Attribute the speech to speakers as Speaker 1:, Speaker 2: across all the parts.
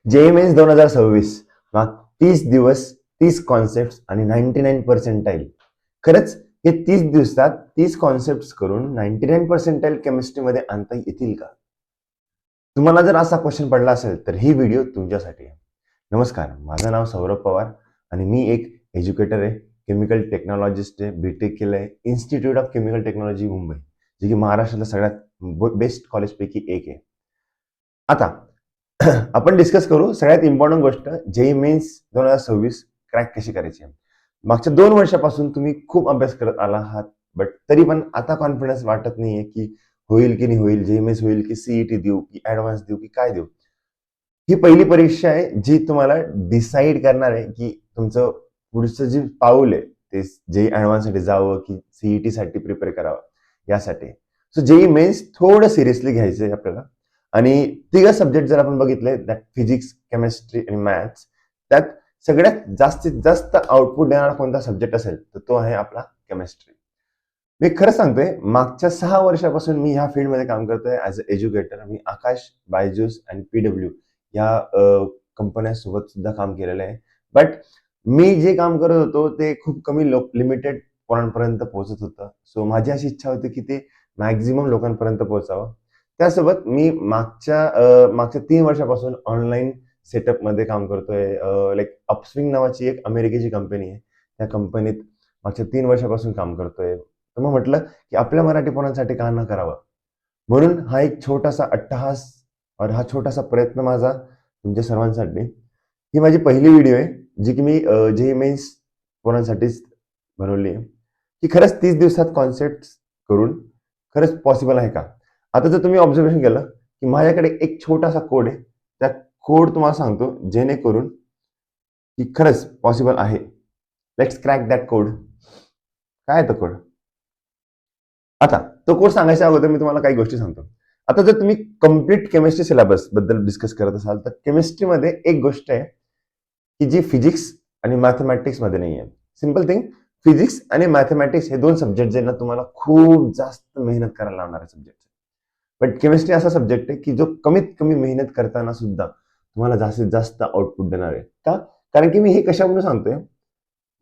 Speaker 1: JEE men's 2026 मग 30 दिवस 30 concept आणि 99% खरंच हे 30 दिवसात 30 कॉन्सेप्ट करून 99% केमिस्ट्रीमध्ये आणता येतील का? तुम्हाला जर असा क्वेश्चन पडला असेल तर ही व्हिडिओ तुमच्यासाठी आहे. नमस्कार, माझं नाव सौरभ पवार आणि मी एक एज्युकेटर आहे, केमिकल टेक्नॉलॉजिस्ट आहे, बीटेक केलंय institute of chemical technology Mumbai, जे की महाराष्ट्रातल्या सगळ्यात बेस्ट कॉलेजपैकी एक आहे. आता आपण डिस्कस करू सगळ्यात इम्पॉर्टंट गोष्ट, जेई मेन्स 2026 क्रॅक कशी करायची. मागच्या 2 वर्षापासून तुम्ही खूप अभ्यास करत आला आहात, बट तरी पण आता कॉन्फिडन्स वाटत नाहीये की होईल की नाही होईल, जेई मेन्स होईल की सीईटी देऊ की ऍडव्हान्स देऊ की काय देऊ. ही पहिली परीक्षा आहे जी तुम्हाला डिसाईड करणार आहे की तुमचं पुढचं जे पाऊल आहे ते जेई ऍडव्हान्स साठी जावं की सीईटी साठी प्रिपेअर करावं यासाठी. सो जेई मेन्स थोडं सिरियसली घ्यायचंय आपल्याला. आणि 3 सब्जेक्ट जर आपण बघितले, दॅट फिजिक्स, केमिस्ट्री आणि मॅथ्स, त्यात सगळ्यात जास्तीत जास्त आउटपुट देणारा कोणता सब्जेक्ट असेल तर तो आहे आपला केमिस्ट्री. मी खरं सांगतोय, मागच्या 6 वर्षापासून मी ह्या फील्डमध्ये काम करतोय ऍज अ एज्युकेटर. मी आकाश, बायजूस आणि पीडब्ल्यू या कंपन्यांसोबत सुद्धा काम केलेलं आहे. बट मी जे काम करत होतो ते खूप कमी लिमिटेड पोरांपर्यंत पोहोचत होतं. सो माझी अशी इच्छा होती की ते मॅक्झिमम लोकांपर्यंत पोहोचावं. त्यासोबत मी मागच्या 3 वर्षापासून ऑनलाईन सेटअपमध्ये काम करतोय. लाईक अपस्विंग नावाची एक अमेरिकेची कंपनी आहे. त्या कंपनीत मागच्या 3 वर्षापासून काम करतोय. तर मग म्हटलं की आपल्या मराठी पोरांसाठी का न करावं. म्हणून हा एक छोटासा अट्टहास और हा छोटासा प्रयत्न माझा तुमच्या सर्वांसाठी. ही माझी पहिली व्हिडिओ आहे जी की मी जेई मेन्स पोरांसाठीच बनवली आहे, की खरंच 30 दिवसात कॉन्सेप्ट करून खरंच पॉसिबल आहे का. आता जर तुम्ही ऑब्झर्वेशन केलं की माझ्याकडे एक छोटासा कोड आहे, त्या कोड तुम्हाला सांगतो जेणेकरून की खरंच पॉसिबल आहे. Let's crack that code. काय आहे तो कोड? आता तो कोर्स सांगायच्या अगोदर मी तुम्हाला काही गोष्टी सांगतो. आता जर तुम्ही कम्प्लीट केमिस्ट्री सिलेबस बद्दल डिस्कस करत असाल तर केमिस्ट्रीमध्ये एक गोष्ट आहे की जी फिजिक्स आणि मॅथमॅटिक्स मध्ये नाही आहे. सिम्पल थिंग, फिजिक्स आणि मॅथमॅटिक्स हे 2 सब्जेक्ट जे ना तुम्हाला खूप जास्त मेहनत करायला लावणारे सब्जेक्ट. बट केमिस्ट्री असा सब्जेक्ट आहे की जो कमीत कमी मेहनत करताना सुद्धा तुम्हाला जास्तीत जास्त आउटपुट देणार आहे. का? कारण की मी हे कशावरून सांगतोय,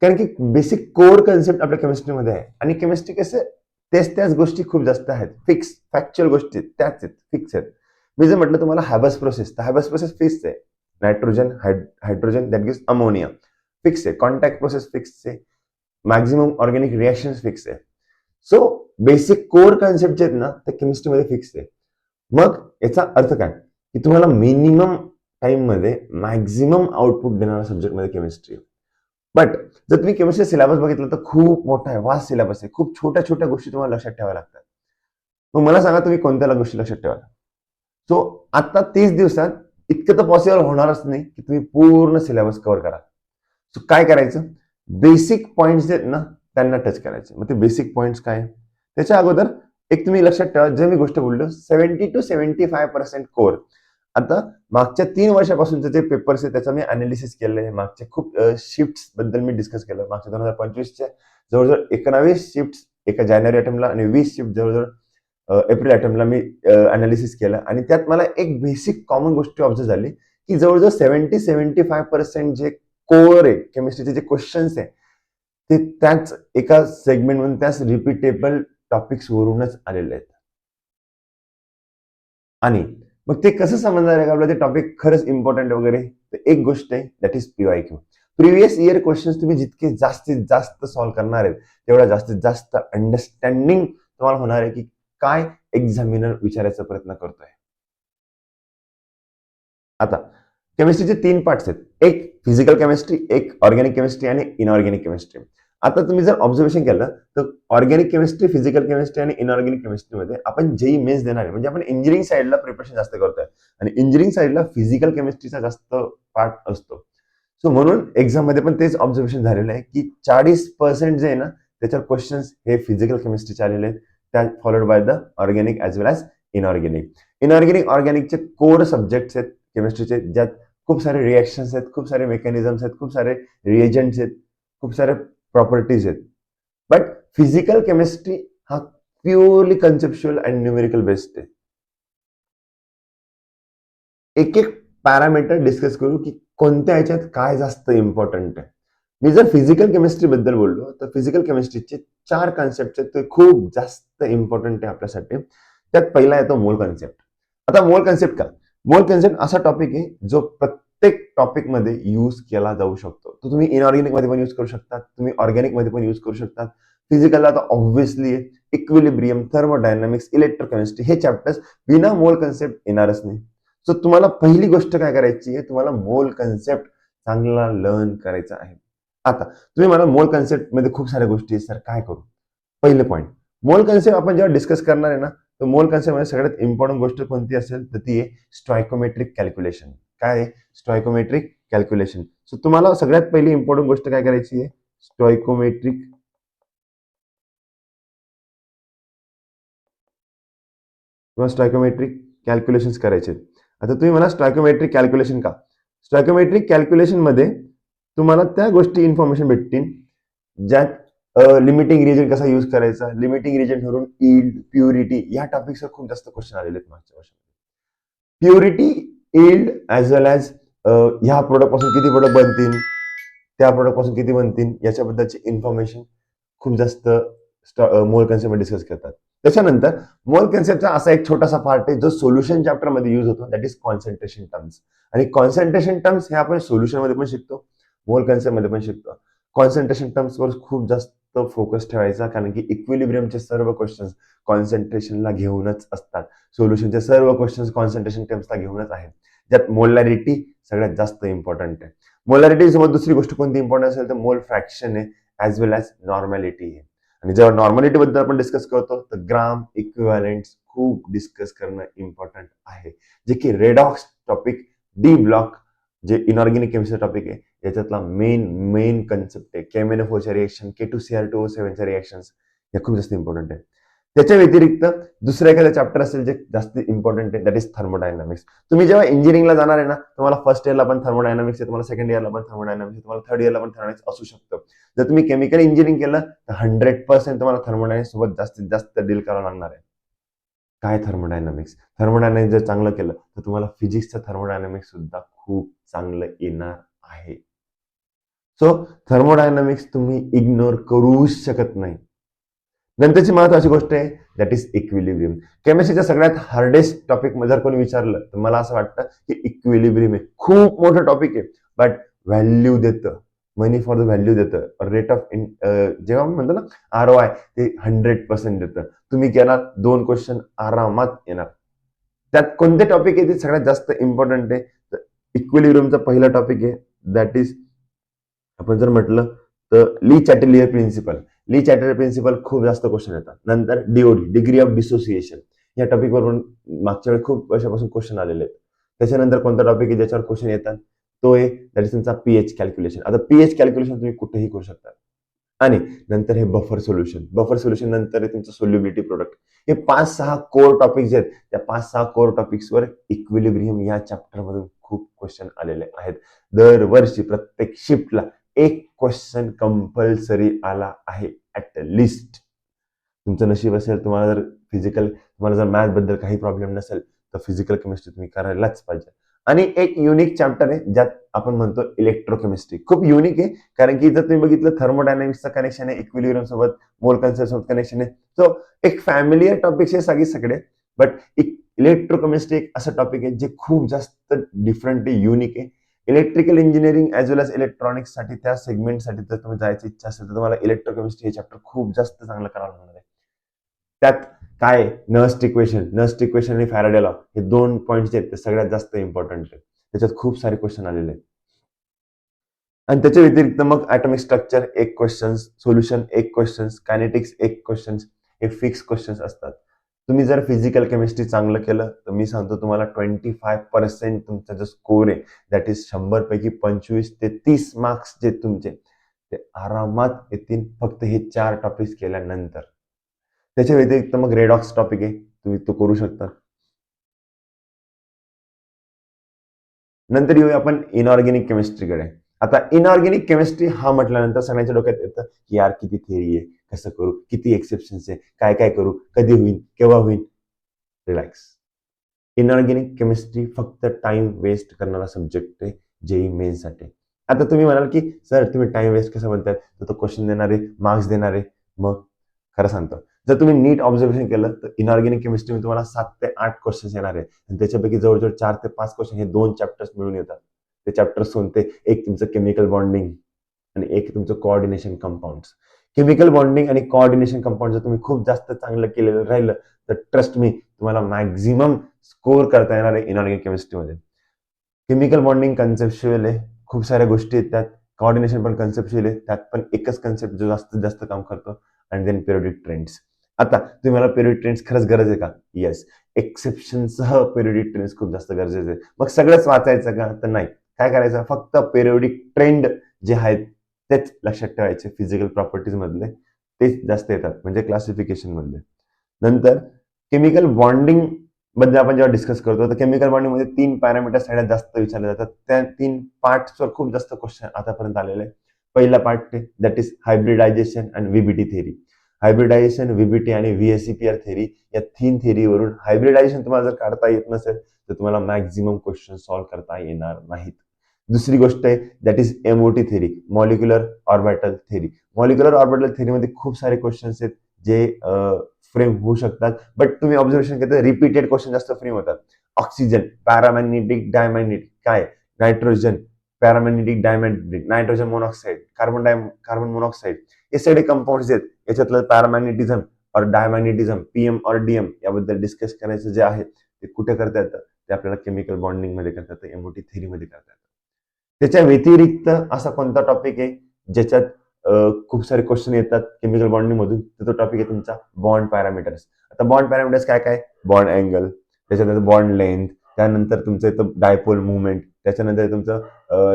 Speaker 1: कारण की बेसिक कोर कन्सेप्ट आपल्या केमिस्ट्रीमध्ये आहे आणि केमिस्ट्री कसं त्याच गोष्टी खूप जास्त आहेत. फिक्स फॅक्च्युअल गोष्टी त्याच आहेत, फिक्स आहेत. मी जर म्हटलं तुम्हाला हॅबस प्रोसेस, तर हॅबस प्रोसेस फिक्स आहे. Nitrogen hydrogen that gives ammonia fix आहे. कॉन्टॅक्ट प्रोसेस फिक्स आहे. मॅक्झिमम ऑर्गॅनिक रिएक्शन फिक्स आहे. सो बेसिक कोर कन्सेप्ट जे आहेत ना ते केमिस्ट्रीमध्ये फिक्स आहे. मग याचा अर्थ काय की तुम्हाला मिनिमम टाइम मध्ये मॅक्झिमम आउटपुट देणारा सब्जेक्ट मध्ये केमिस्ट्री. बट जर तुम्ही केमिस्ट्री सिलेबस बघितलं तर खूप मोठा आहे, वास्ट सिलेबस आहे. खूप छोट्या छोट्या गोष्टी तुम्हाला लक्षात ठेवाव्या लागतात. मग मला सांगा तुम्ही कोणत्या गोष्टी लक्षात ठेवाल. सो आता 30 दिवसात इतकं तर पॉसिबल होणारच नाही की तुम्ही पूर्ण सिलेबस कव्हर करा. सो काय करायचं, बेसिक पॉइंट्स आहेत ना त्यांना टच करायचे. मग ते बेसिक पॉइंट्स काय, त्याच्या अगोदर एक तुम्ही लक्षात ठेवा, जे मी गोष्ट बोललो 70 to 75% कोर. आता मागच्या 3 वर्षापासूनचे जे पेपर्स आहेत त्याचा मी अनालिसिस केलं आहे. मागच्या खूप शिफ्ट्स बद्दल मी डिस्कस केलं. मागच्या 2025च्या जवळजवळ 19 शिफ्ट्स एका जानेवारी अटेम्प्टला आणि 20 शिफ्ट जवळजवळ एप्रिल अटेम्प्टला मी अनालिसिस केलं आणि त्यात मला एक बेसिक कॉमन गोष्ट ऑब्झर्व झाली की जवळजवळ 70-75% जे कोर आहे केमिस्ट्रीचे जे क्वेश्चन्स आहे ते त्याच एका सेगमेंट मधून त्याच रिपीटेबल टॉपिक्स वरूनच आलेले आहेत. आणि मग ते कसं समजणार आहे का आपल्याला ते टॉपिक खरंच इम्पॉर्टंट वगैरे, तर एक गोष्ट आहे that is PYQ. Previous year questions तुम्ही जितके जास्तीत जास्त सॉल्व्ह करणार आहेत तेवढा जास्तीत जास्त अंडरस्टँडिंग तुम्हाला होणार आहे की काय एक्झामिनर विचारायचा प्रयत्न करतोय. आता केमिस्ट्रीचे 3 पार्ट्स आहेत, एक फिजिकल केमिस्ट्री, एक ऑर्गॅनिक केमिस्ट्री आणि इनऑर्गॅनिक केमिस्ट्री. आता तुम्ही जर ऑब्झर्वेशन केलं तर ऑर्गॅनिक केमिस्ट्री, फिजिकल केमिस्ट्री आणि इनऑर्गॅनिक केमिस्ट्रीमध्ये आपण जेई मेन्स देणार आहे. म्हणजे आपण इंजिनिअरिंग साईडला प्रिपरेशन जास्त करतोय आणि इंजिनिअरिंग साईडला फिजिकल केमिस्ट्रीचा जास्त पार्ट असतो. सो म्हणून एक्झाम मध्ये पण तेच ऑब्झर्वेशन झालेलं आहे की 40% जे आहे ना त्याच्यावर क्वेश्चन्स हे फिजिकल केमिस्ट्रीचे आलेले आहेत, त्या followed by the organic as well as inorganic. Inorganic ऑर्गॅनिकचे कोर सब्जेक्ट्स आहेत केमिस्ट्रीचे, ज्यात खूप सारे रिएक्शन्स आहेत, खूप सारे मेकॅनिझम्स आहेत, खूप सारे रिएजंट्स आहेत, खूप सारे प्रॉपर्टीज आहेत. बट फिजिकल केमिस्ट्री हा purely conceptual and numerical based आहे. एक एक पॅरामीटर डिस्कस करू की कोणत्या ह्याच्यात काय जास्त इम्पॉर्टंट आहे. मी जर फिजिकल केमिस्ट्री बद्दल बोललो तर फिजिकल केमिस्ट्रीचे 4 कॉन्सेप्ट आहेत ते खूप जास्त इम्पॉर्टंट आहे आपल्यासाठी. त्यात पहिला येतो मोल कॉन्सेप्ट. आता मोल कॉन्सेप्ट का? मोल कॉन्सेप्ट असा टॉपिक आहे जो प्रत्येक टॉपिक मध्ये यूज केला जाऊ शकतो. तो तुम्ही इनऑर्गॅनिक मध्ये पण यूज करू शकता, तुम्ही ऑर्गॅनिक मध्ये पण यूज करू शकता. फिजिकलला तर ऑब्व्हियसली इक्विलिब्रियम, थर्मोडायनामिक्स, इलेक्ट्रोकेमिस्ट्री हे चॅप्टर्स बिना मोल कॉन्सेप्ट येणारच नाही. सो तुम्हाला पहिली गोष्ट काय करायची आहे, तुम्हाला मोल कॉन्सेप्ट चांगला लर्न करायचा आहे. आता तुम्ही मला मोल कॉन्सेप्ट मध्ये खूप साऱ्या गोष्टी सर काय करू? पहिले पॉईंट, मोल कॉन्सेप्ट आपण जेव्हा डिस्कस करणार आहे ना, तर मोल कॉन्सेप्ट मध्ये सगळ्यात इम्पॉर्टंट गोष्ट कोणती असेल तर ती आहे स्टॉयकोमेट्रिक कॅल्क्युलेशन. काय आहे स्टॉयकोमेट्रिक कॅल्क्युलेशन? सो तुम्हाला सगळ्यात पहिली इम्पॉर्टंट गोष्ट काय करायची आहे, स्टॉयकोमेट्रिक किंवा स्टॉयकोमेट्रिक कॅल्क्युलेशन्स करायचे. आता तुम्ही मला स्टॉयकोमेट्रिक कॅल्क्युलेशन का? स्टॉयकोमेट्रिक कॅल्क्युलेशन मध्ये तुम्हाला त्या गोष्टी इन्फॉर्मेशन भेटतील ज्यात लिमिटिंग रिजन कसा यूज करायचा, लिमिटिंग रिजन ठरून ईल्ड, प्युरिटी या टॉपिक्सवर खूप जास्त क्वेश्चन आलेले आहेत मागच्या वर्षामध्ये. प्युरिटी, ईल्ड ऍज वेल ऍज ह्या प्रोडक्ट पासून किती प्रोडक्ट बनतील, त्या प्रोडक्ट पासून किती बनतील याच्याबद्दलची इन्फॉर्मेशन खूप जास्त मोल कन्सेप्ट डिस्कस करतात. त्याच्यानंतर मोल कन्सेप्टचा असा एक छोटासा पार्ट आहे जो सोल्युशन चॅप्टर मध्ये यूज होतो, दॅट इज कॉन्सन्ट्रेशन टर्म्स. आणि कॉन्सन्ट्रेशन टर्म्स हे आपण सोल्युशन मध्ये पण शिकतो, मोल कन्सेप्ट मध्ये पण शिकतो. कॉन्सन्ट्रेशन टर्म्स वर खूप जास्त फोकस ठेवायचा, कारण की इक्विलिब्रियमचे सर्व क्वेश्चन्स कॉन्सन्ट्रेशनला घेऊनच असतात. सोल्युशनचे सर्व क्वेश्चन्स कॉन्सन्ट्रेशन टर्म्सला घेऊनच आहेत, ज्यात मोलॅरिटी सगळ्यात जास्त इम्पॉर्टंट आहे. मोलॅरिटी सोबत दुसरी गोष्ट कोणती इम्पॉर्टंट असेल तर मोल फ्रॅक्शन आहे, ऍज वेल ऍज नॉर्मॅलिटी आहे. आणि जेव्हा नॉर्मॅलिटी बद्दल आपण डिस्कस करतो तर ग्राम इक्विव्हॅलेंट खूप डिस्कस करणं इम्पॉर्टंट आहे, जे की रेडॉक्स टॉपिक, डी ब्लॉक जे इनऑर्गॅनिक केमिस्ट्री टॉपिक आहे याच्यातला मेन कन्सेप्ट आहे. केएमएनओ4च्या रिएक्शन, K2CR2O7च्या रिएक्शन्स या खूप जास्त इम्पॉर्टंट आहे. त्याच्या व्यतिरिक्त दुसरं एखादं चॅप्टर असेल जे जास्त इम्पॉर्टंट आहे, दॅट इज थर्मोडायनामिक्स. तुम्ही जेव्हा इंजिनिअरिंगला जाणार आहे ना, तुम्हाला फर्स्ट इयरला पण थर्मोडायनामिक्स आहे, तुम्हाला सेकंड इयरला पण थर्मोडायनामिक्स आहे, तुम्हाला थर्ड इयरला पण थर्मोडायनामिक्स असू शकतं. जर तुम्ही केमिकल इंजिनिअरिंग केलं तर 100% तुम्हाला थर्मोडायनामिक्स सोबत जास्तीत जास्त डील करावं लागणार आहे. काय थर्मोडायनामिक्स? थर्मोडायनामिक्स जर चांगलं केलं तर तुम्हाला फिजिक्सचं थर्मोडायनामिक्स सुद्धा खूप चांगलं येणार आहे. सो थर्मोडायनामिक्स तुम्ही इग्नोर करूच शकत नाही. नंतरची महत्वाची गोष्ट आहे दॅट इज इक्विलिब्रियम. केमिस्ट्रीच्या सगळ्यात हार्डेस्ट टॉपिक जर कोणी विचारलं तर मला असं वाटतं की इक्विलिब्रियम आहे. खूप मोठं टॉपिक आहे, बट व्हॅल्यू देतं, मनी फॉर द व्हॅल्यू देतं, रेट ऑफ जेव्हा म्हणतो ना ROI ते 100% देतं. तुम्ही केणार 2 क्वेश्चन आरामात येणार. त्यात कोणते टॉपिक आहे ते सगळ्यात जास्त इम्पॉर्टंट आहे? इक्विलिब्रियमचा पहिला टॉपिक आहे, दॅट इज आपण जर म्हटलं तर ली चॅटेलियर प्रिन्सिपल. ली चॅटेलियर प्रिन्सिपल खूप जास्त क्वेश्चन येतात. नंतर DOD, डिग्री ऑफ डिसोसिएशन, या टॉपिकवर पण मागच्या वेळी खूप वर्षापासून क्वेश्चन आलेले आहेत. त्याच्यानंतर कोणता टॉपिक आहे ज्याच्यावर क्वेश्चन येतात तो आहे दॅट इज तुमचा पीएच कॅल्क्युलेशन. आता पीएच कॅल्क्युलेशन तुम्ही कुठेही करू शकता. आणि नंतर हे बफर सोल्युशन, बफर सोल्युशन नंतर आहे तुमचं सोल्युबिलिटी प्रोडक्ट. हे 5-6 कोर टॉपिक जे आहेत त्या 5-6 कोर टॉपिक्सवर इक्विलिब्रियम या चॅप्टर मधून खूप क्वेश्चन आलेले आहेत. दरवर्षी प्रत्येक शिफ्टला एक क्वेश्चन कंपल्सरी आला आहे ऍट लिस्ट. तुमचं नशीब असेल, तुम्हाला जर तुम्हाला जर मॅथ बद्दल काही प्रॉब्लेम नसेल तर फिजिकल केमिस्ट्री तुम्ही करायलाच पाहिजे. आणि एक युनिक चॅप्टर आहे ज्यात आपण म्हणतो इलेक्ट्रोकेमिस्ट्री. खूप युनिक आहे, कारण की जर तुम्ही बघितलं थर्मोडायनामिक्सचं कनेक्शन आहे इक्विलिब्रियम सोबत, मोल कन्सेप्ट सोबत कनेक्शन आहे. सो एक फॅमिलियर टॉपिक आहे सगळे, बट इलेक्ट्रोकेमिस्ट्री एक असं टॉपिक आहे जे खूप जास्त डिफरंट आहे, युनिक आहे. Electrical engineering as well age electronics साठी, त्या सेगमेंटसाठी जर तुम्ही जायची इच्छा असेल तर तुम्हाला इलेक्ट्रोकेमिस्ट्री हे चॅप्टर खूप जास्त चांगलं करावं लागणार आहे. त्यात काय नर्स्ट इक्वेशन आणि फॅराडे लॉ हे 2 पॉईंट्स आहेत ते सगळ्यात जास्त इम्पॉर्टंट आहे. त्याच्यात खूप सारे क्वेश्चन आलेले आहेत. आणि त्याच्या व्यतिरिक्त मग ऍटॉमिक स्ट्रक्चर एक क्वेश्चन, सोल्युशन एक क्वेश्चन, कायनेटिक्स एक क्वेश्चन, हे फिक्स क्वेश्चन असतात. तुम्ही जर फिजिकल केमिस्ट्री चांगलं केलं तर मी सांगतो तुम्हाला 25% तुमचा जो स्कोर आहे दॅट इज 100 पैकी 25 ते 30 मार्क्स जे तुमचे ते आरामात येतील, फक्त हे 4 टॉपिक्स केल्यानंतर. त्याच्या व्यतिरिक्त मग रेडॉक्स टॉपिक आहे, तुम्ही तो करू शकता. नंतर येऊया आपण इनऑर्गॅनिक केमिस्ट्रीकडे. आता इनऑर्गॅनिक केमिस्ट्री हा म्हटल्यानंतर सगळ्यांच्या डोक्यात येतं की यार किती थिअरी आहे, कसं करू, किती एक्सेप्शन्स आहे, काय काय करू, कधी होईल, केव्हा होईल. रिलॅक्स. इनऑर्गॅनिक केमिस्ट्री फक्त टाइम वेस्ट करणारा सब्जेक्ट आहे जेई मेन्ससाठी. आता तुम्ही म्हणाल की सर तुम्ही टाइम वेस्ट कसं म्हणताय, तर तो क्वेश्चन देणारे, मार्क्स देणारे. मग खरं सांगतो, जर तुम्ही नीट ऑब्झर्वेशन केलं तर इनऑर्गॅनिक केमिस्ट्रीमध्ये तुम्हाला 7 ते 8 क्वेश्चन येणार आहे आणि त्याच्यापैकी जवळजवळ 4 ते 5 क्वेश्चन हे 2 चॅप्टर्स मिळून येतात. ते चॅप्टर्स कोणते? एक तुमचं केमिकल बॉन्डिंग आणि एक तुमचं कोऑर्डिनेशन कंपाऊंड. केमिकल बॉन्डिंग आणि कोऑर्डिनेशन कंपाऊंड जर तुम्ही खूप जास्त चांगलं केलेलं राहिलं तर ट्रस्ट मी तुम्हाला मॅक्झिमम स्कोर करता येणार आहे इनऑर्गॅनिक केमिस्ट्रीमध्ये. केमिकल बॉन्डिंग कन्सेप्च्युअल आहे, खूप साऱ्या गोष्टी आहेत त्यात. कोऑर्डिनेशन पण कन्सेप्च्युअल आहे, त्यात पण एकच कन्सेप्ट जो जास्तीत जास्त काम करतो. आणि देन पिरियडिक ट्रेंड्स. आता तुम्ही मला पिरियडिक ट्रेंड्स खरंच गरज आहे का? येस. एक्सेप्शनसह पिरियडिक ट्रेंड्स खूप जास्त गरजेचे आहे. मग सगळंच वाचायचं का? तर नाही. काय करायचं? फक्त पिरियडिक ट्रेंड जे आहेत तेच लक्षात ठेवायचे फिजिकल प्रॉपर्टीज मधले. तेच जास्त येतात म्हणजे क्लासिफिकेशन मधले. नंतर केमिकल बॉन्डिंग बद्दल आपण जेव्हा डिस्कस करतो तर केमिकल बॉन्डिंग मध्ये 3 पॅरामीटर सगळ्यात जास्त विचारले जातात. त्या 3 पार्ट्सवर खूप जास्त क्वेश्चन आतापर्यंत आलेले. पहिला part that is hybridization and VBT theory. Hybridization, VBT आणि व्हीएससीपीआर थेरी या 3 थेरीवरून हायब्रिडायझेशन तुम्हाला जर काढता येत नसेल तर तुम्हाला मॅक्झिमम क्वेश्चन सॉल्व्ह करता येणार नाहीत. दुसरी गोष्ट आहे that is MOT theory, molecular orbital theory. Molecular orbital थेरीमध्ये खूप सारे क्वेश्चन्स आहेत जे फ्रेम होऊ शकतात, बट तुम्ही ऑब्झर्वेशन केलं तर रिपीटेड क्वेश्चन जास्त फ्रेम होतात. ऑक्सिजन, पॅरामॅग्नेटिक डायमॅग्नेटिक काय, nitrogen, paramagnetic diamagnetic, nitrogen monoxide, carbon monoxide, हे सगळे कंपाऊंड्स आहेत. याच्यातलं पॅरामॅग्नेटिझम और डायमॅग्नेटिझम, पीएम और डीएम याबद्दल डिस्कस करायचं जे आहे ते कुठे करता येतं? ते आपल्याला केमिकल बॉन्डिंग मध्ये करता येतं, एमओटी थेरी मध्ये करता येतं. त्याच्या व्यतिरिक्त असा कोणता टॉपिक आहे ज्याच्यात खूप सारे क्वेश्चन येतात केमिकल बॉन्डिंग मधून? तर तो टॉपिक आहे तुमचा बॉन्ड पॅरामीटर्स. आता बॉन्ड पॅरामीटर्स काय काय? बॉन्ड अँगल, त्याच्यानंतर बॉन्ड लेंथ, त्यानंतर तुमचं येतं डायपोल मुवमेंट, त्याच्यानंतर तुमचं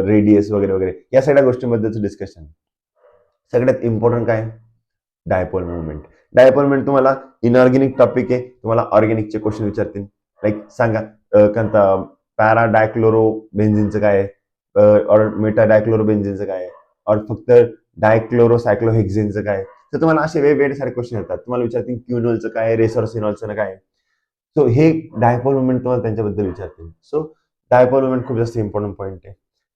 Speaker 1: रेडियस वगैरे वगैरे, या सगळ्या गोष्टींबद्दलचं डिस्कशन. सगळ्यात इम्पॉर्टंट काय? Dipole movement. डायपोल मुवमेंट तुम्हाला इनऑर्गॅनिक टॉपिक आहे, तुम्हाला ऑर्गॅनिकचे क्वेश्चन विचारतील. लाईक सांगा कोणता पॅरा डायक्लोरो बेन्झिनचं काय आहे, और मेटा डायक्लोरो बेन्झिनचं काय आहे, और फक्त डायक्लोरो सायक्लोहेक्झेनचं काय आहे. तर तुम्हाला असे वेगवेगळे सारे क्वेश्चन येतात. तुम्हाला विचारतील क्युनोलचं काय आहे, रेसोरसिनॉलचं काय आहे. सो हे डायपोल मुवमेंट तुम्हाला त्यांच्याबद्दल विचारतील. सो डायपोल मुवमेंट खूप जास्त इम्पॉर्टंट पॉईंट आहे.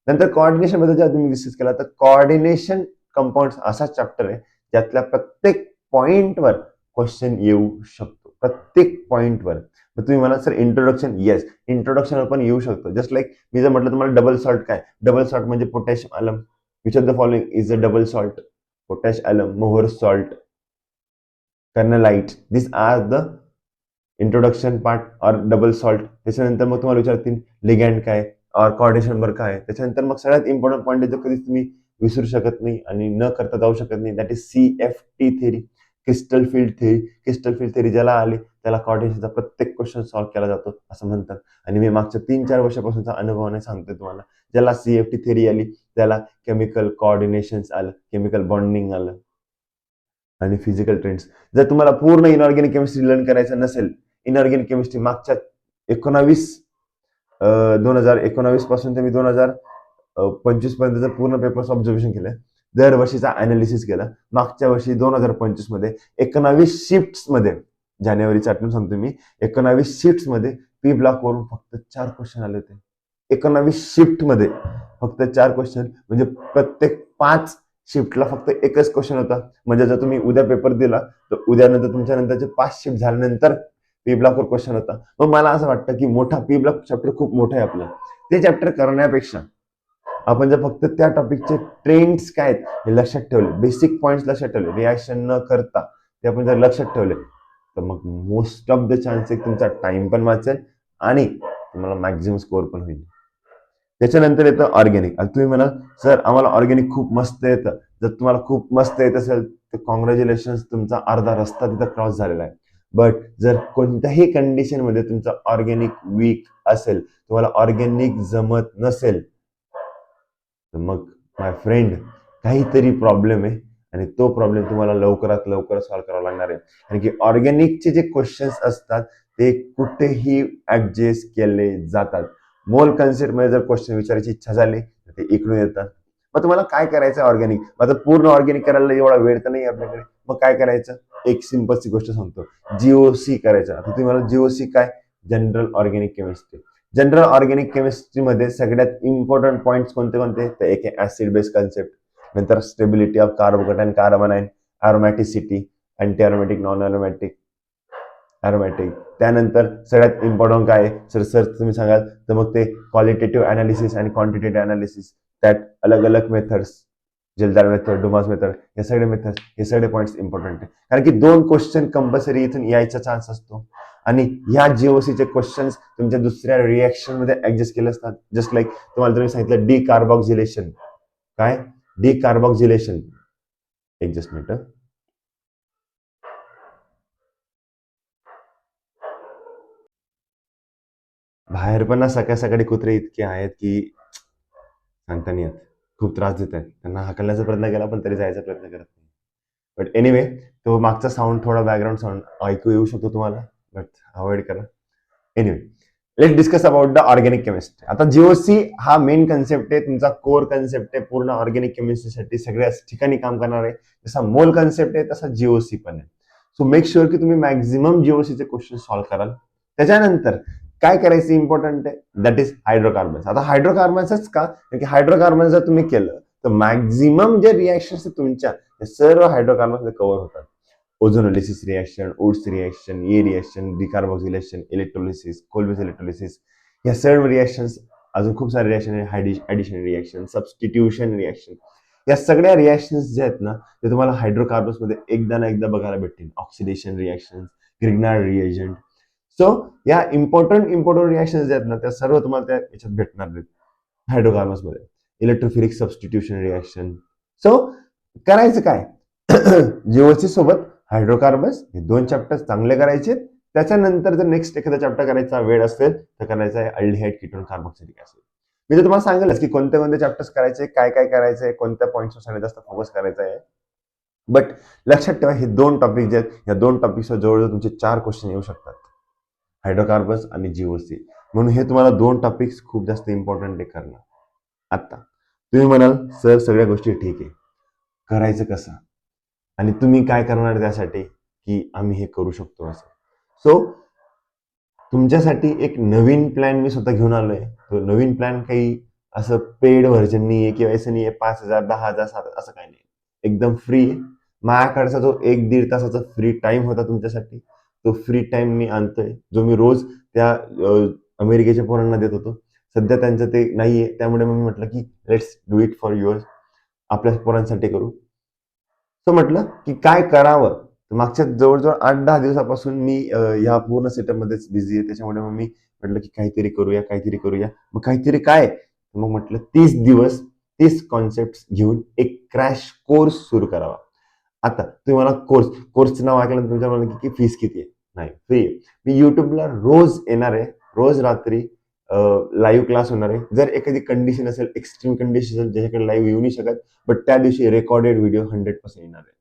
Speaker 1: नंतर कोऑर्डिनेशन बद्दल जेव्हा तुम्ही डिस्कस केला तर कोऑर्डिनेशन कंपाऊंड असा चॅप्टर आहे ज्यातल्या प्रत्येक पॉइंटवर क्वेश्चन येऊ शकतो. प्रत्येक पॉइंटवर. मग तुम्ही म्हणा सर इंट्रोडक्शन, येस इंट्रोडक्शनवर पण येऊ शकतो. जस्ट लाईक मी जर म्हटलं तुम्हाला डबल सॉल्ट काय, डबल सॉल्ट म्हणजे potassium alum. Which of the following is a double salt? Potash alum, Mohr salt, carnallite. This are the introduction part और डबल सॉल्ट. त्याच्यानंतर मग तुम्हाला विचारतील लिगॅन्ड काय और कोऑर्डिनेशन नंबर काय. त्याच्यानंतर मग सगळ्यात इम्पॉर्टंट पॉईंट जो कधीच तुम्ही विसरू शकत नाही आणि न करता जाऊ शकत नाही, that is CFT theory, crystal field theory. Crystal field theory ज्याला आली त्याला कोऑर्डिनेशनचा प्रत्येक क्वेश्चन सॉल्व्ह केला जातो असं म्हणतात. आणि मी मागच्या 3-4 वर्षापासूनचा अनुभवाने सांगतोय तुम्हाला, ज्याला CFT थेरी आली त्याला केमिकल कोऑर्डिनेशन आलं, केमिकल बॉन्डिंग आलं आणि फिजिकल ट्रेंड्स. जर तुम्हाला पूर्ण इनऑर्गॅनिक केमिस्ट्री लर्न करायचं नसेल, इनऑर्गॅनिक केमिस्ट्री मागच्या 2019 पासून ते मी 2025 पर्यंतचं पूर्ण पेपर्स ऑब्झर्वेशन केलं, दरवर्षीचा अनालिसिस केला. मागच्या वर्षी 2025 मध्ये 19 शिफ्ट मध्ये, जानेवारीचा आठवण सांगतो मी, 19 शिफ्ट मध्ये पी ब्लॉक वरून फक्त 4 क्वेश्चन आले होते. 19 शिफ्ट मध्ये फक्त 4 क्वेश्चन, म्हणजे प्रत्येक 5 शिफ्टला फक्त एकच क्वेश्चन होता. म्हणजे जर तुम्ही उद्या पेपर दिला तर उद्यानंतर तुमच्या नंतरचे 5 शिफ्ट झाल्यानंतर पी ब्लॉकवर क्वेश्चन होता. मग मला असं वाटतं की मोठा पी ब्लॉक चॅप्टर खूप मोठा आहे आपलं. ते चॅप्टर करण्यापेक्षा आपण जर फक्त त्या टॉपिकचे ट्रेंड्स काय आहेत हे लक्षात ठेवले, बेसिक पॉइंट्स लक्षात ठेवले, रिॲक्शन न करता ते आपण जर लक्षात ठेवले तर मग मोस्ट ऑफ द चान्सेस तुमचा टाइम पण वाचेल आणि तुम्हाला मॅक्झिमम स्कोअर पण होईल. त्याच्यानंतर येतं ऑर्गॅनिक. आणि तुम्ही म्हणाल सर आम्हाला ऑर्गॅनिक खूप मस्त येतं. जर तुम्हाला खूप मस्त येत असेल तर कॉंग्रॅच्युलेशन, तुमचा अर्धा रस्ता तिथं क्रॉस झालेला आहे. बट जर कोणत्याही कंडिशन मध्ये तुमचं ऑर्गॅनिक वीक असेल, तुम्हाला ऑर्गॅनिक जमत नसेल, तर मग माय फ्रेंड काहीतरी प्रॉब्लेम आहे आणि तो प्रॉब्लेम तुम्हाला लवकरात लवकर सॉल्व्ह करावा लागणार आहे. कारण की ऑर्गॅनिकचे जे क्वेश्चन्स असतात ते कुठेही ऍडजस्ट केले जातात. मोल कन्सेप्ट मध्ये जर क्वेश्चन विचारायची इच्छा झाली तर ते इकडून येतात. मग तुम्हाला काय करायचं ऑर्गॅनिक? आता पूर्ण ऑर्गॅनिक करायला एवढा वेळ तर नाही आपल्याकडे. मग काय करायचं? एक सिंपलची गोष्ट सांगतो, GOC करायचं. आता तुम्ही मला GOC काय? General organic chemistry. General organic केमिस्ट्रीमध्ये सगळ्यात इम्पॉर्टंट पॉइंट्स कोणते कोणते, तर एक आहे ऍसिड बेस कन्सेप्ट, नंतर stability of carbocation carbanion, aromaticity, anti aromatic, non aromatic, aromatic. त्यानंतर सगळ्यात इम्पॉर्टंट काय आहे सर, तुम्ही सांगाल तर मग ते क्वालिटेटिव्ह अनालिसिस आणि क्वांटिटेटिव्ह अनालिसिस, त्यात अलग अलग मेथड्स, जेलदार मेथड, डुमास मेथड, हे सगळे मेथड्स, हे सगळे पॉइंट्स इम्पॉर्टंट आहे. कारण की 2 क्वेश्चन कंपल्सरी इथून यायचा चान्स असतो आणि ह्या जीओसीचे क्वेश्चन्स तुमच्या दुसऱ्या रिएक्शन मध्ये ऍडजस्ट केले असतात. जस्ट लाईक तुम्हाला तुम्ही सांगितलं डिकार्बॉक्सिलेशन. काय डिकार्बॉक्सिलेशन, एक जस्ट मिनिट, बाहेर पण ना सकाळ सकाळी कुत्रे इतके आहेत की सांगता नाही येत, खूप त्रास देत आहेत. त्यांना हाकलण्याचा प्रयत्न केला पण तरी जायचा प्रयत्न करत नाही. बट एनिवे, तो मागचा साऊंड, थोडा बॅकग्राऊंड साऊंड ऐकू येऊ शकतो तुम्हाला, बट अवॉइड करा. Anyway, let discuss about the organic chemistry. आता जीओसी हा मेन कन्सेप्ट आहे, तुमचा कोर कन्सेप्ट आहे पूर्ण ऑर्गॅनिक केमिस्ट्रीसाठी, सगळ्याच ठिकाणी काम करणार आहे. जसा मोल कन्सेप्ट आहे तसा जीओसी पण आहे. सो मेक शुअर की तुम्ही मॅक्झिमम जीओसीचे क्वेश्चन सॉल्व्ह कराल. त्याच्यानंतर काय करायचं इम्पॉर्टंट आहे, दॅट इज हायड्रोकार्बन्स. आता हायड्रोकार्बन्सच का, कारण की हायड्रोकार्बन जर तुम्ही केलं तर मॅक्झिमम जे रिएक्शन तुमच्या सर्व हायड्रोकार्बन्स कव्हर होतात. ओझोनोलिसिस रिएक्शन, वुड्स रिएक्शन, ये रिएक्शन, डिकार्बोक्सिलेशन, इलेक्ट्रोलिसिस, कोल्बेस इलेक्ट्रोलिसिस, या सर्व रिएक्शन्स, अजून खूप सारे रिएक्शन आहे, ऍडिशन रिएक्शन, सबस्टिट्यूशन रिएक्शन, या सगळ्या रिएक्शन्स जे आहेत ना ते तुम्हाला हायड्रोकार्बन्स मध्ये एकदा ना एकदा बघायला भेटतील. Oxidation reaction, Grignard reagent. So या इम्पॉर्टंट रिएक्शन्स जे आहेत ना त्या सर्व तुम्हाला त्या याच्यात भेटणार आहेत हायड्रोकार्बन्स मध्ये. Electrophilic substitution reaction. सो करायचं काय, जीओसी सोबत हायड्रोकार्बन्स हे 2 चॅप्टर चांगले करायचे. त्याच्यानंतर जर नेक्स्ट एखादा चॅप्टर करायचा वेळ असेल तर करायचा आहे अल्डिहाइड कीटोन कार्बोक्सिलिक ऍसिड. मी तर तुम्हाला सांगेलच की कोणते कोणते चॅप्टर्स करायचे, काय काय करायचंय, कोणत्या पॉईंट्सवर सगळ्यात जास्त फोकस करायचा आहे. बट लक्षात ठेवा, हे 2 टॉपिक जे आहेत, या 2 टॉपिक्सवर जवळजवळ तुमचे 4 क्वेश्चन येऊ शकतात, हायड्रोकार्बन्स आणि जीओसी. म्हणून हे तुम्हाला 2 टॉपिक्स खूप जास्त इम्पॉर्टंट आहे करणं. आता तुम्ही म्हणाल सर सगळ्या गोष्टी ठीक आहे, करायचं कसं आणि तुम्ही काय करणार त्यासाठी की आम्ही हे करू शकतो असं. सो तुमच्यासाठी एक नवीन प्लॅन मी स्वतः घेऊन आलोय. तो नवीन प्लॅन काही असं पेड व्हर्जन नाही आहे किंवा असं नाही आहे 5,000, 10,000, 7,000 असं काही नाही, एकदम फ्री आहे. माझ्याकडचा जो 1-1.5 तासाचा फ्री टाइम होता तुमच्यासाठी, तो फ्री टाइम मी आणतोय, जो मी रोज त्या अमेरिकेच्या पोरांना देत होतो. सध्या त्यांचं ते नाहीये, त्यामुळे मग मी म्हटलं की let's do it for yours, आपल्या पोरांसाठी करू. तो म्हटलं की काय करावं. मागच्या जवळजवळ 8-10 दिवसापासून मी या पूर्ण सेटअप मध्येच बिझी आहे. त्याच्यामुळे मग मी म्हटलं की काहीतरी करूया. मग काहीतरी काय, मग म्हटलं 30 दिवस 30 कॉन्सेप्ट घेऊन एक क्रॅश कोर्स सुरू करावा. आता तुम्ही मला कोर्सचं नाव ऐकलं तुमच्या मला की फीस किती आहे, नाही, फ्री आहे. मी युट्यूबला रोज येणार आहे, रोज रात्री लाईव्ह क्लास होणार आहे. जर एखादी कंडिशन असेल, एक्स्ट्रीम कंडिशन असेल ज्याच्याकडे लाईव्ह येऊ नाही शकत, बट त्या दिवशी रेकॉर्डेड व्हिडिओ 100% येणार आहे.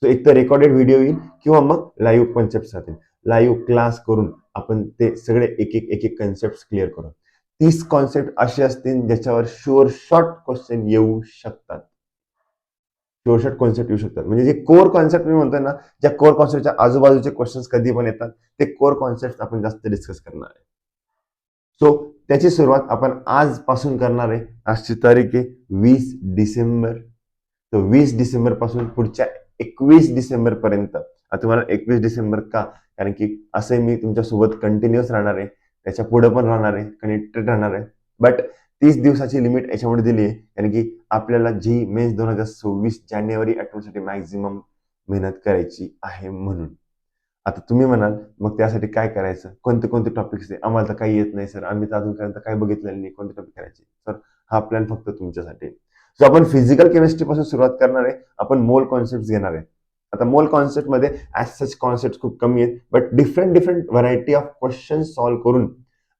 Speaker 1: सो एक तर रेकॉर्डेड व्हिडिओ येईल किंवा मग लाईव्ह कॉन्सेप्ट राहतील. लाईव्ह क्लास करून आपण ते सगळे एक एक कॉन्सेप्ट क्लिअर करू. 30 कॉन्सेप्ट असे असतील ज्याच्यावर शुअर शॉर्ट क्वेश्चन येऊ शकतात. शुअर शॉर्ट कॉन्सेप्ट येऊ शकतात. म्हणजे जे कोर कॉन्सेप्ट मी म्हणतोय ना, ज्या कोर कॉन्सेप्टच्या आजूबाजूचे क्वेश्चन्स कधी पण येतात, ते कोर कॉन्सेप्ट आपण जास्त डिस्कस करणार आहे. सो त्याची सुरुवात आपण आजपासून करणार आहे. आजची तारीख आहे 20 डिसेंबर. तर 20 डिसेंबर पासून पुढच्या 21 डिसेंबर पर्यंत. आता तुम्हाला 21 डिसेंबर का, कारण की असे मी तुमच्यासोबत कंटिन्युअस राहणार आहे, त्याच्या पुढे पण राहणार आहे, कनेक्टेड राहणार आहे. बट 30 दिवसाची लिमिट याच्यामुळे दिली आहे कारण की आपल्याला जी मेन्स 2026 जानेवारी साठी मॅक्झिमम मेहनत करायची आहे म्हणून. आता तुम्ही म्हणाल मग त्यासाठी काय करायचं, कोणते कोणते टॉपिक्स आहे, आम्हाला तर काही येत नाही सर, आम्ही तर अजूनपर्यंत काही बघितलेलं नाही, कोणते टॉपिक करायचे. सर हा प्लॅन फक्त तुमच्यासाठी. सो आपण फिजिकल केमिस्ट्री पासून सुरुवात करणार आहे. आपण मोल कॉन्सेप्ट घेणार आहे. आता मोल कॉन्सेप्ट मध्ये ऍज सच कॉन्सेप्ट खूप कमी आहेत, but different variety of question solve करून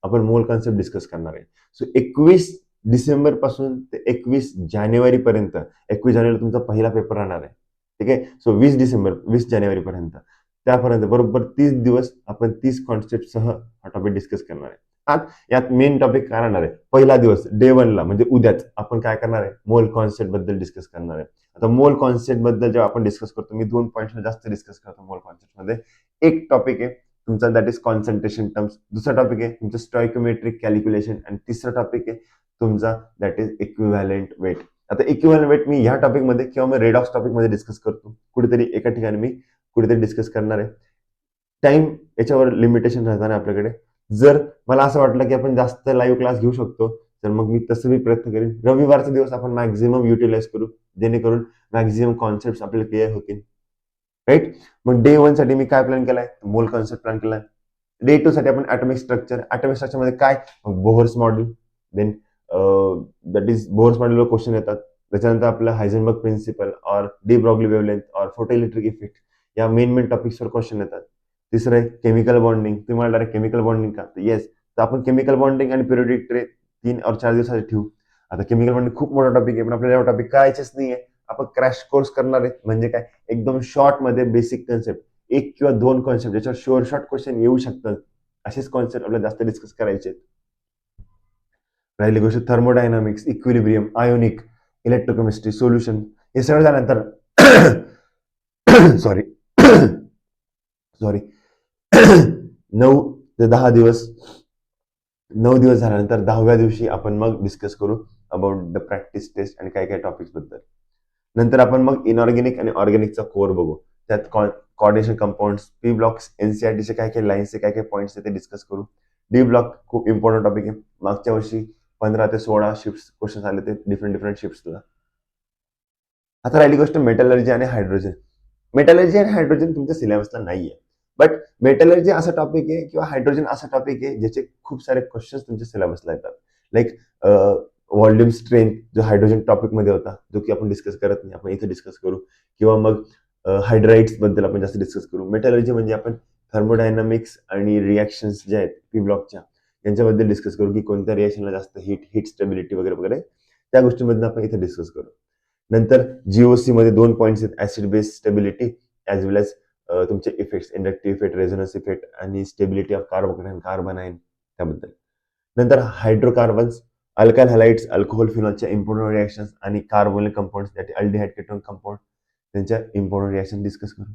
Speaker 1: आपण मोल कॉन्सेप्ट डिस्कस करणार आहे. सो 21 डिसेंबर पासून ते 21 जानेवारी पर्यंत, 21 जानेवारी तुमचा पहिला पेपर राहणार आहे, ठीक आहे. सो 20 जानेवारी पर्यंत, त्यापर्यंत बरोबर 30 दिवस आपण 30 कॉन्सेप्ट सह हा टॉपिक डिस्कस करणार आहे. आज यात मेन टॉपिक काय राहणार आहे, पहिला दिवस डे 1 ला म्हणजे उद्याच आपण काय करणार आहे, मोल कॉन्सेप्ट बद्दल डिस्कस करणार आहे. आता मोल कॉन्सेप्ट बद्दल जेव्हा आपण डिस्कस करतो, मी 2 पॉईंट्स जास्त डिस्कस करतो मोल कॉन्सेप्ट मध्ये. एक टॉपिक आहे तुमचा दॅट इज कॉन्सन्ट्रेशन टर्म्स. दुसरा टॉपिक आहे तुमचं स्टॉइकोमेट्रिक कॅल्क्युलेशन. आणि तिसरा टॉपिक आहे तुमचा दॅट इज इक्विव्हॅलेंट वेट. आता इक्विव्हॅलेंट वेट मी ह्या टॉपिकमध्ये किंवा मग रेडॉक्स टॉपिकमध्ये डिस्कस करतो. कुठेतरी एका ठिकाणी मी कुठेतरी डिस्कस करणार आहे. टाइम याच्यावर लिमिटेशन राहणार आहे आपल्याकडे. जर मला असं वाटलं की आपण जास्त लाईव्ह क्लास घेऊ शकतो तर मग मी तसं मी प्रयत्न करेन. रविवारचा दिवस आपण मॅक्झिमम युटिलाइज करू जेणेकरून मॅक्झिमम कॉन्सेप्ट आपल्याला क्लिअर होतील. राईट. मग डे 1 साठी मी काय प्लॅन केलाय? मोल कॉन्सेप्ट प्लॅन केलाय. डे 2 साठी आपण ॲटॉमिक स्ट्रक्चर. ॲटॉमिक स्ट्रक्चर मध्ये काय? Bohr's model. Then that is Bohr's मॉडेलवर क्वेश्चन येतात. त्याच्यानंतर आपलं हायझेनबर्ग प्रिन्सिपल और डी ब्रॉग्ली वेवलेंथ और फोटोइलेक्ट्रिक इफेक्ट या मेन टॉपिक्सवर क्वेश्चन येतात. तिसरं आहे केमिकल बॉन्डिंग. तुम्ही म्हणाल केमिकल बॉन्डिंग का? येस. तर आपण केमिकल बॉन्डिंग आणि पिरियोडिक ट्रे 3 और 4 दिवसासाठी ठेवू. आता केमिकल बॉन्डिंग खूप मोठा टॉपिक आहे पण आपल्याला टॉपिक करायचेच नाहीये. आपण क्रॅश कोर्स करणार आहे. म्हणजे काय? एकदम शॉर्ट मध्ये बेसिक कन्सेप्ट, 1 किंवा 2 कॉन्सेप्ट ज्याच्यावर शुअर शॉर्ट क्वेश्चन येऊ शकतात असेच कॉन्सेप्ट आपल्याला जास्त डिस्कस करायचे. राहिली गोष्ट thermodynamics, equilibrium, ionic, electrochemistry, solution. हे सगळं झाल्यानंतर सॉरी 9 ते 10 दिवस. 9 दिवस झाल्यानंतर 10व्या दिवशी आपण मग डिस्कस करू अबाउट द प्रॅक्टिस टेस्ट आणि काय काय टॉपिक्स बद्दल. नंतर आपण मग इनऑर्गॅनिक आणि ऑर्गॅनिकचा कोर बघू. त्यात कोऑर्डिनेशन कंपाऊंड्स, पी ब्लॉक्स, एनसीईआरटीचे काय काय लाईन्सचे काय काय पॉईंट्स ते डिस्कस करू. डी ब्लॉक खूप इम्पॉर्टंट टॉपिक आहे. मागच्या वर्षी 15 ते 16 शिफ्ट क्वेश्चन आले ते डिफरंट शिफ्ट्सला. आता राहिली गोष्ट मेटलर्जी आणि हायड्रोजन. मेटलर्जी आणि हायड्रोजन तुमच्या सिलेबसला नाहीये. बट मेटलर्जी असा टॉपिक आहे किंवा हायड्रोजन असा टॉपिक आहे ज्याचे खूप सारे क्वेश्चन्स तुमच्या सिलेबसला येतात. लाईक व्हॉल्यूम स्ट्रेंथ जो हायड्रोजन टॉपिक मध्ये होता जो की आपण डिस्कस करत नाही, आपण इथे डिस्कस करू. किंवा मग हायड्राइड्स बद्दल आपण जास्त डिस्कस करू. मेटलर्जी म्हणजे आपण थर्मोडायनामिक्स आणि रिॲक्शन्स ज्या आहेत पी ब्लॉकच्या यांच्याबद्दल डिस्कस करू की कोणत्या रिॲक्शनला जास्त हीट स्टेबिलिटी वगैरे वगैरे त्या गोष्टींबद्दल आपण इथे डिस्कस करू. नंतर जीओसी मध्ये 2 पॉईंट्स आहेत, acid base stability as well as तुमचे effects, inductive effect, resonance effect आणि स्टेबिलिटी ऑफ कार्बन आयन त्याबद्दल. नंतर हायड्रोकार्बन्स, अल्काइल हॅलाइड्स, अल्कोहोल फिनॉलच्या इम्पॉर्टंट रिॲक्शन्स आणि कार्बोनिक कंपाऊंड्स ज्याचे अल्डिहाइड केटोन कंपाऊंड त्यांच्या इम्पॉर्टंट रिॲक्शन डिस्कस करू.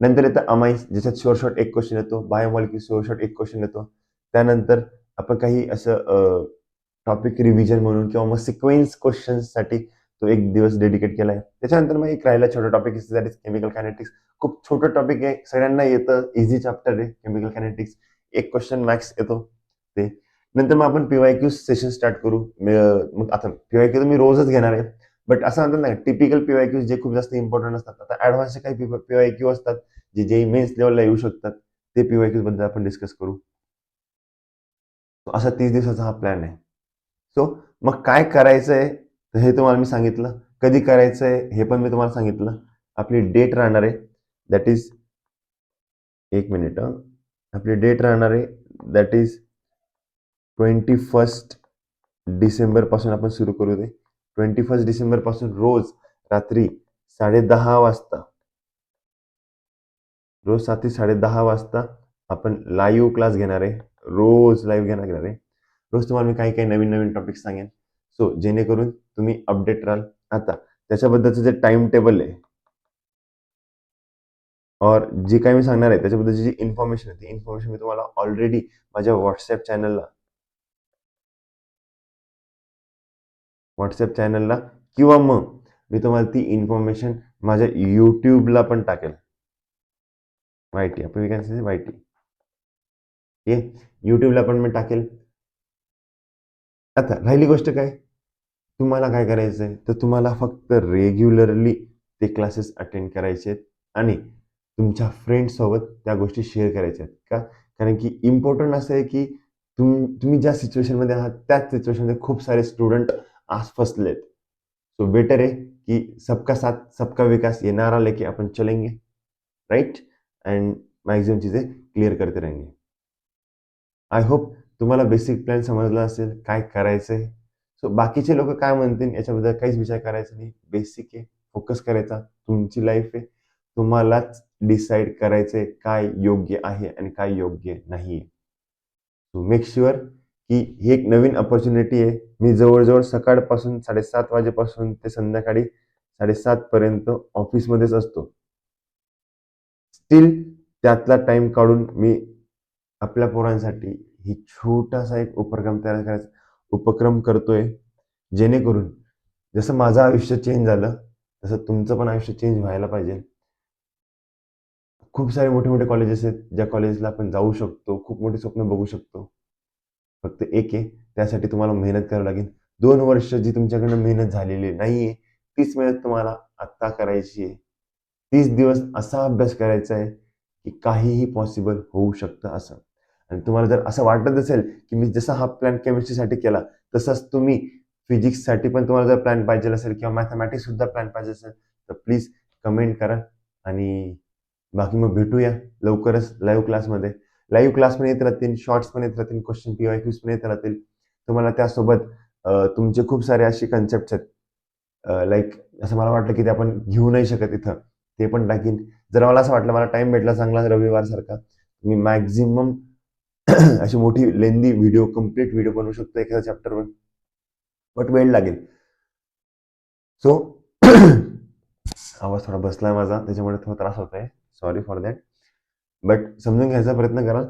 Speaker 1: नंतर येतं अमाइन्स ज्याच्यात शॉर्ट एक क्वेश्चन येतो. बायोमॉलिक्यूल शॉर्ट एक क्वेश्चन येतो. त्यानंतर आपण काही असं टॉपिक रिव्हिजन म्हणून किंवा मग सिक्वेन्स क्वेश्चन्ससाठी तो एक दिवस डेडिकेट केलाय. त्याच्यानंतर मग एक राहिला छोटा topic that is chemical kinetics. खूप छोटं टॉपिक आहे, सगळ्यांना येतं, इझी चॅप्टर आहे केमिकल कायनेटिक्स. एक क्वेश्चन मॅक्स येतो ते. नंतर मग आपण पीवायक्यू सेशन स्टार्ट करू. मग आता पीवायक्यू तर मी रोजच घेणार आहे. बट असं म्हणतात ना टिपिकल पीवायक्यू जे खूप जास्त इम्पॉर्टंट असतात. आता ऍडव्हान्सचे काही पीवायक्यू असतात जे जे मेन्स लेवलला येऊ शकतात ते पीवायक्यू बद्दल आपण डिस्कस करू. असा 30 दिवसाचा हा प्लॅन आहे. सो मग काय करायचंय हे तुम्हाला मी सांगितलं. कधी करायचंय हे पण मी तुम्हाला सांगितलं. आपली डेट राहणार आहे दॅट इज एक मिनिट. आपली डेट राहणार आहे दॅट इज 21 डिसेंबर पासून आपण सुरू करू दे. 21 डिसेंबर पासून रोज रात्री 10:30 वाजता, रोज रात्री 10:30 वाजता आपण लाईव्ह क्लास घेणार आहे. रोज लाईव्ह घेणार आहे. रोज तुम्हाला मी काही काही नवीन टॉपिक सांगेन. सो जेणेकरून तुम्ही अपडेट राहाल. आता त्याच्याबद्दलचं जे टाइम टेबल आहे और जे काही मी सांगणार आहे त्याच्याबद्दलची जी इन्फॉर्मेशन आहे ती इन्फॉर्मेशन मी तुम्हाला ऑलरेडी माझ्या व्हॉट्सअप चॅनलला किंवा मग मी तुम्हाला ती इन्फॉर्मेशन माझ्या युट्यूबला पण टाकेल. वायटी आपण वायटी युट्यूबला पण मी टाकेल. आता राहिली गोष्ट काय, तुम्हाला काय करायचंय तर तुम्हाला फक्त रेग्युलरली ते क्लासेस अटेंड करायचे आहेत आणि तुमच्या फ्रेंड्स सोबत त्या गोष्टी शेअर करायच्या आहेत. का? कारण की इम्पॉर्टंट असं आहे की तुम्ही ज्या सिच्युएशन मध्ये आहात त्याच सिच्युएशनमध्ये खूप सारे स्टुडंट आज फसलेत. सो बेटर आहे की सबका साथ सबका विकास, ये नारा लेके अपन चलेंगे. राईट. अँड मॅक्झिमम चीजें क्लिअर करते रहेंगे. आय होप तुम्हाला बेसिक प्लॅन समजला असेल काय करायचंय. सो बाकीचे लोक काय म्हणतील याच्याबद्दल काहीच विचार करायचा नाही. बेसिक आहे, फोकस करायचा. तुमची लाईफ आहे, तुम्हालाच डिसाईड करायचंय काय योग्य आहे आणि काय योग्य नाही. सो मेक शुअर की ही एक नवीन अपॉर्च्युनिटी आहे. मी जवळजवळ सकाळपासून 7:30 वाजेपासून ते संध्याकाळी 7:30 पर्यंत ऑफिसमध्येच असतो. स्टील त्यातला टाइम काढून मी आपल्या पोरांसाठी ही छोटासा एक उपक्रम करतोय, जेणेकरून जसं माझं आयुष्य चेंज झालं तसं तुमचं पण आयुष्य चेंज व्हायला पाहिजे. खूप सारे मोठे मोठे कॉलेजेस आहेत ज्या कॉलेजला आपण जाऊ शकतो, खूप मोठी स्वप्न बघू शकतो. फक्त एक आहे, त्यासाठी तुम्हाला मेहनत करावी लागेल. 2 वर्ष जी तुमच्याकडनं मेहनत झालेली नाहीये, तीच मेहनत तुम्हाला आत्ता करायची आहे. 30 दिवस असा अभ्यास करायचा आहे, की काहीही पॉसिबल होऊ शकतं असं. आणि तुम्हाला जर असं वाटत असेल, की मी जसा हा प्लॅन केमिस्ट्रीसाठी केला, तसाच तुम्ही फिजिक्ससाठी पण तुम्हाला जर प्लॅन पाहिजे असेल किंवा मॅथेमॅटिक्ससुद्धा प्लॅन पाहिजे असेल, तर प्लीज कमेंट करा. आणि बाकी मग भेटूया लवकरच लाईव्ह क्लासमध्ये. लाईव्ह क्लास पण येत राहतील, शॉर्ट्स पण येत राहतील, क्वेश्चन PYQs पण येत राहतील. तुम्हाला त्यासोबत तुमचे खूप सारे असे कन्सेप्ट्स आहेत. लाईक असं मला वाटलं की ते आपण घेऊ नाही शकत इथं, ते पण टाकीन. जर मला असं वाटलं मला टाइम भेटला चांगला रविवारसारखा, मी मॅक्झिमम अशी मोठी लेंदी व्हिडिओ, कंप्लीट व्हिडिओ बनवू शकतो एखाद्या चॅप्टरवर. बट वेळ लागेल. सो आवाज थोडा बसलाय माझा, त्याच्यामुळे थोडा त्रास होतोय. Sorry for that. बट समजून घ्यायचा प्रयत्न करा.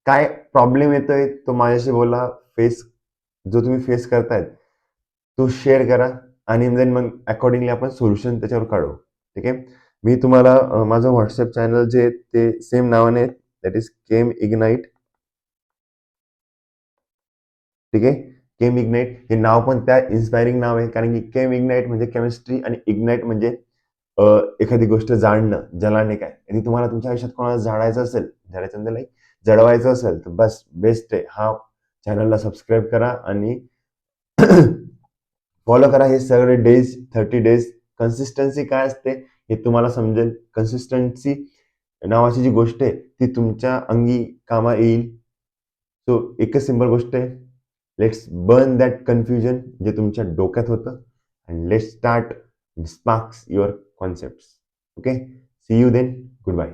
Speaker 1: काय प्रॉब्लेम येतोय तो माझ्याशी बोला. फेस जो तुम्ही फेस करतायत तो शेअर करा आणि देन मग अकॉर्डिंगली आपण सोल्युशन त्याच्यावर काढू. ठीक आहे. मी तुम्हाला माझं व्हॉट्सअप चॅनल जे आहे ते सेम नावाने आहे, दॅट इज केम इग्नाइट. ठीक आहे. केम इग्नाइट हे नाव पण त्या इन्स्पायरिंग नाव आहे, कारण की केम इग्नाइट म्हणजे केमिस्ट्री आणि इग्नाइट म्हणजे अ, एखादी गोष्ट जाणणं, जलाने काय. आणि तुम्हाला तुमच्या आयुष्यात कोणाला जाळायचं असेल, जाळायचं म्हणजे लाईक जळवायचं असेल, तर बस बेस्ट आहे. हा चॅनलला सबस्क्राईब करा आणि फॉलो करा हे सगळे डेज, 30 डेज. कन्सिस्टन्सी काय असते हे तुम्हाला समजेल. कन्सिस्टन्सी नावाची जी गोष्ट आहे ती तुमच्या अंगी कामा येईल. सो एकच सिंपल गोष्ट आहे, लेट्स बर्न दॅट कन्फ्युजन जे तुमच्या डोक्यात होतं, and let's start sparks your concepts. Okay, see you then. Good bye.